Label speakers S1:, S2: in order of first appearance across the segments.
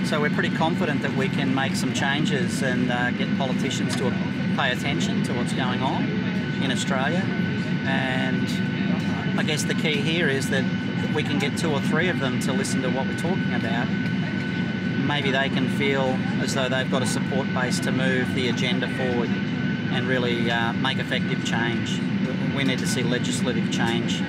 S1: So we're pretty confident that we can make some changes and get politicians to pay attention to what's going on in Australia. And I guess the key here is that we can get 2 or 3 of them to listen to what we're talking about. Maybe they can feel as though they've got a support base to move the agenda forward and really make effective change. We need to see legislative change,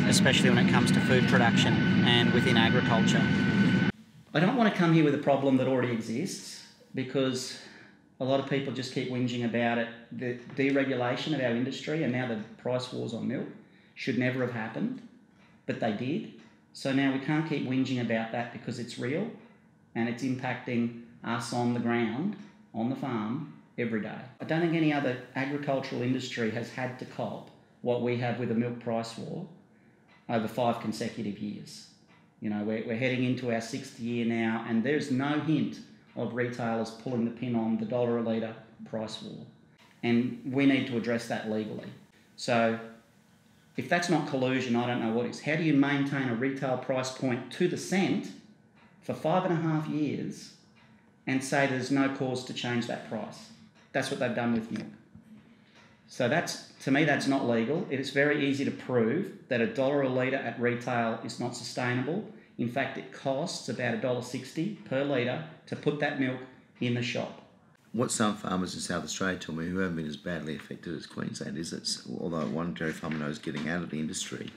S1: especially when it comes to food production and within agriculture. I don't want to come here with a problem that already exists, because a lot of people just keep whinging about it. The deregulation of our industry and now the price wars on milk should never have happened, but they did. So now we can't keep whinging about that, because it's real and it's impacting us on the ground, on the farm, every day. I don't think any other agricultural industry has had to cop what we have with a milk price war over 5 consecutive years. You know, we're heading into our 6th year now, and there's no hint of retailers pulling the pin on the $1 a litre price war. And we need to address that legally. So if that's not collusion, I don't know what is. How do you maintain a retail price point to the cent for 5.5 years and say there's no cause to change that price? That's what they've done with milk. So to me, that's not legal. It is very easy to prove that $1 a litre at retail is not sustainable. In fact, it costs about $1.60 per litre to put that milk in the shop.
S2: What some farmers in South Australia tell me, who haven't been as badly affected as Queensland, is that, although one dairy farmer knows getting out of the industry,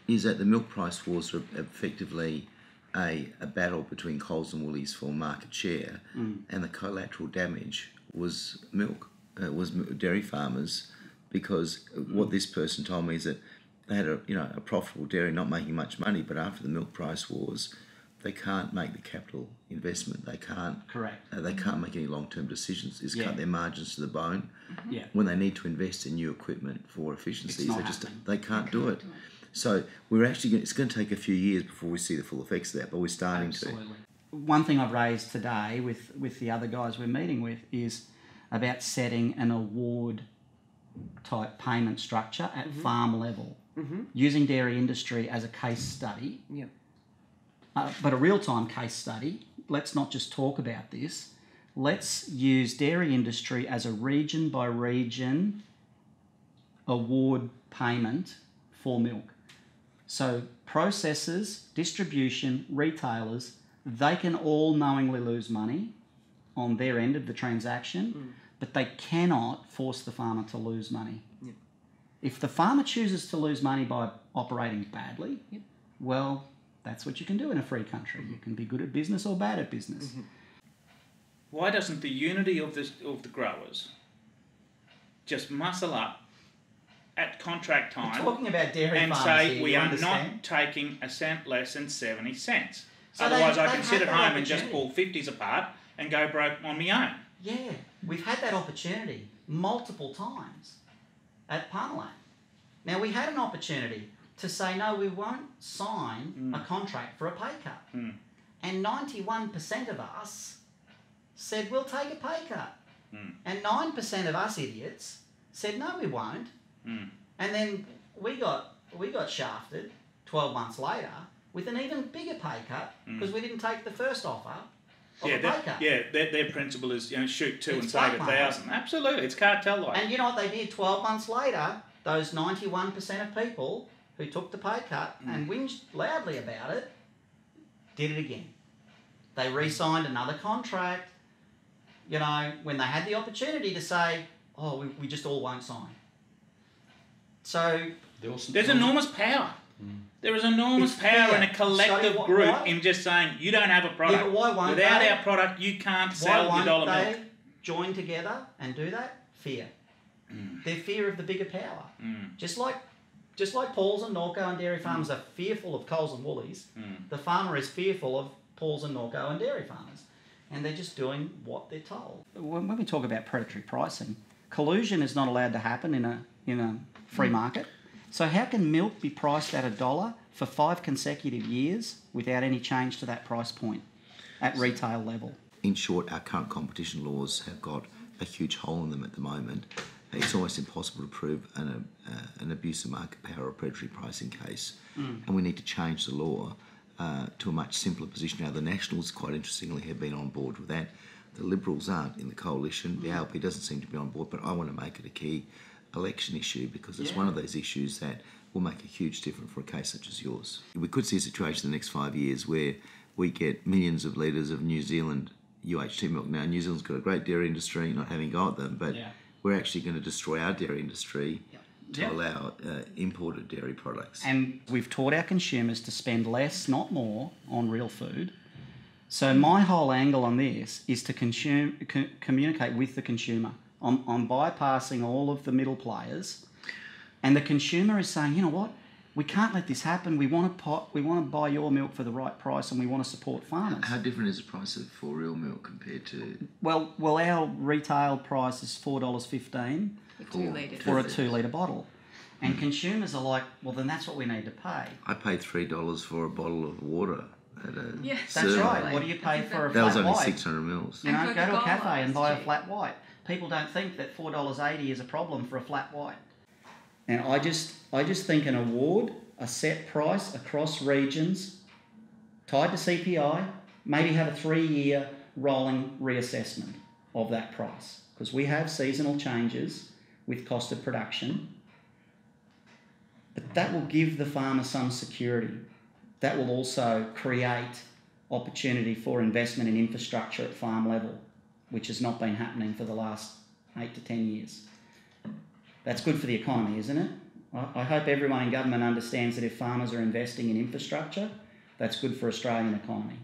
S2: is that the milk price wars are effectively a battle between Coles and Woolies for market share, and the collateral damage was milk. It was dairy farmers, because what this person told me is that they had a profitable dairy, not making much money, but after the milk price wars, they can't make the capital investment. They can't.
S1: Correct.
S2: They can't make any long-term decisions. It's cut their margins to the bone.
S1: Yeah.
S2: When they need to invest in new equipment for efficiencies, they can't do it.
S1: Do it.
S2: So it's going to take a few years before we see the full effects of that, but we're starting to.
S1: One thing I've raised today with the other guys we're meeting with is about setting an award type payment structure at farm level, using dairy industry as a case study, but a real-time case study. Let's not just talk about this. Let's use dairy industry as a region-by-region award payment for milk. So processors, distribution, retailers, they can all knowingly lose money on their end of the transaction, but they cannot force the farmer to lose money. Yep. If the farmer chooses to lose money by operating badly, well, that's what you can do in a free country. You can be good at business or bad at business.
S3: Why doesn't the unity of the growers just muscle up at contract time
S1: We're talking about dairy
S3: and
S1: farmers
S3: say
S1: here,
S3: we
S1: you
S3: are
S1: understand?
S3: not taking a cent less than 70 cents?
S1: So
S3: Otherwise I
S1: they've
S3: can sit
S1: had
S3: at
S1: that
S3: home and just pull 50s apart and go broke on my own.
S1: Yeah, we've had that opportunity multiple times at Parmalat. Now, we had an opportunity to say, no, we won't sign a contract for a pay cut. And 91% of us said, we'll take a pay cut. And 9% of us idiots said, no, we won't. And then we got shafted 12 months later with an even bigger pay cut because we didn't take the first offer of a pay cut.
S3: Yeah, their principle is shoot 2 and
S1: It's
S3: save
S1: black
S3: 1,000. Absolutely, it's cartel-like.
S1: And you know what they did 12 months later? Those 91% of people who took the pay cut and whinged loudly about it did it again. They re-signed another contract, when they had the opportunity to say, oh, we just all won't sign. So
S3: there's enormous power. There is enormous power in a collective group in just saying, you don't have a product.
S1: Yeah, but why won't
S3: Without
S1: they?
S3: our product, you can't sell
S1: Why
S3: your dollar
S1: won't
S3: milk.
S1: they join together and do that? Fear. Their fear of the bigger power. Just like Paul's and Norco and dairy farmers are fearful of Coles and Woolies, the farmer is fearful of Paul's and Norco and dairy farmers. And they're just doing what they're told. When we talk about predatory pricing, collusion is not allowed to happen in a free market. So how can milk be priced at $1 for 5 consecutive years without any change to that price point at retail level?
S2: In short, our current competition laws have got a huge hole in them at the moment. It's almost impossible to prove an abuse of market power or predatory pricing case, and we need to change the law to a much simpler position. Now, the Nationals, quite interestingly, have been on board with that. The Liberals aren't in the coalition. The ALP doesn't seem to be on board, but I want to make it a key election issue because it's one of those issues that will make a huge difference for a case such as yours. We could see a situation in the next 5 years where we get millions of litres of New Zealand UHT milk. Now, New Zealand's got a great dairy industry, not having got them, but we're actually going to destroy our dairy industry to allow imported dairy products.
S1: And we've taught our consumers to spend less, not more, on real food. So my whole angle on this is to communicate with the consumer. I'm bypassing all of the middle players, and the consumer is saying, you know what, we can't let this happen. We want to buy your milk for the right price, and we want to support farmers.
S2: How different is the price for real milk compared to?
S1: Well, our retail price is $4.15 for a 2 litre bottle. And consumers are like, well, then that's what we need to pay.
S2: I paid $3 for a bottle of water.
S1: That's right. What do you pay for a flat white?
S2: That was only 600 mils.
S1: You know, go to a cafe and buy a flat white. People don't think that $4.80 is a problem for a flat white. And I just think an award, a set price across regions, tied to CPI, maybe have a 3-year rolling reassessment of that price. Because we have seasonal changes with cost of production. But that will give the farmer some security. That will also create opportunity for investment in infrastructure at farm level, which has not been happening for the last 8 to 10 years. That's good for the economy, isn't it? I hope everyone in government understands that if farmers are investing in infrastructure, that's good for Australian economy.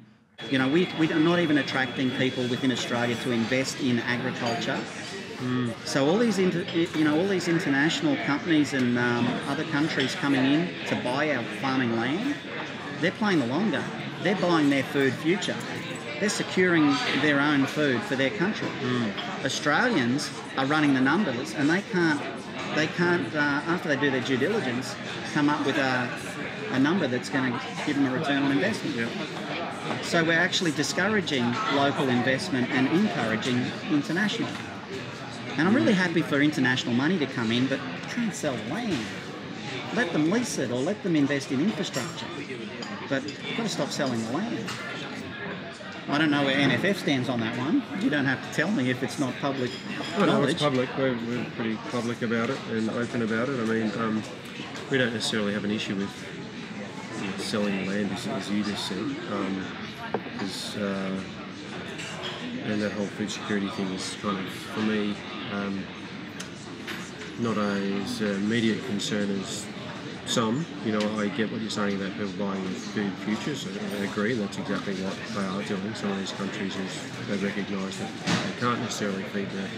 S1: You know, we are not even attracting people within Australia to invest in agriculture. So all these international companies and other countries coming in to buy our farming land, they're playing the long game. They're buying their food future. They're securing their own food for their country. Australians are running the numbers, and they can't after they do their due diligence, come up with a number that's going to give them a return on investment. So we're actually discouraging local investment and encouraging international. And I'm really happy for international money to come in, but you can't sell land. Let them lease it or let them invest in infrastructure. But you've got to stop selling the land. I don't know where NFF stands on that one. You don't have to tell me if it's not public knowledge.
S4: No, it's public. We're pretty public about it and open about it. I mean, we don't necessarily have an issue with selling land, as you just said. And that whole food security thing is kind of, for me, not as immediate concern as some. You know, I get what you're saying about people buying food futures. I agree, that's exactly what they are doing. Some of these countries, they recognise that they can't necessarily feed their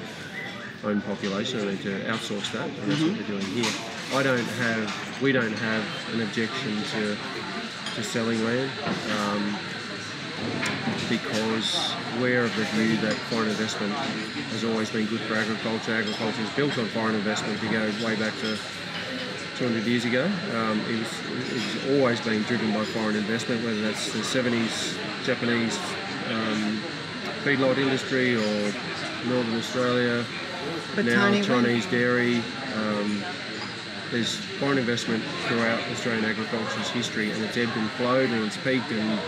S4: own population, they need to outsource that, and that's what they're doing here. We don't have an objection to selling land, because we're of the view that foreign investment has always been good for agriculture. Agriculture is built on foreign investment. If you go way back to 200 years ago, it's always been driven by foreign investment, whether that's the 70s Japanese feedlot industry or Northern Australia, but now Chinese dairy. There's foreign investment throughout Australian agriculture's history, and it's ebbed and flowed, and it's peaked, and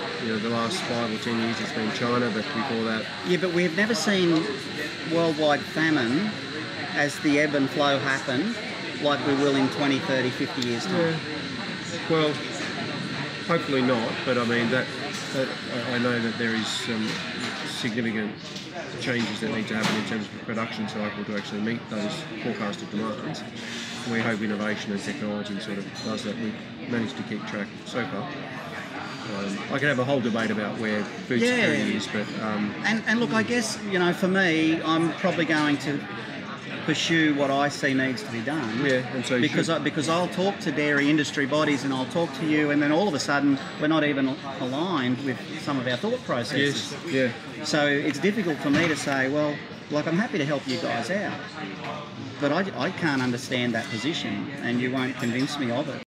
S4: the last 5 or 10 years it's been China, but before that...
S1: Yeah, but we've never seen worldwide famine as the ebb and flow happen like we will in 20, 30, 50 years' time.
S4: Yeah. Well, hopefully not, but I mean, I know that there is some significant changes that need to happen in terms of the production cycle to actually meet those forecasted demands. We hope innovation and technology sort of does that. We've managed to keep track so far. I can have a whole debate about where food security is, but...
S1: And look, I guess, for me, I'm probably going to pursue what I see needs to be done.
S4: Yeah, and so
S1: because I'll talk to dairy industry bodies and I'll talk to you, and then all of a sudden we're not even aligned with some of our thought processes.
S4: Yes, yeah.
S1: So it's difficult for me to say, well, I'm happy to help you guys out, but I can't understand that position, and you won't convince me of it.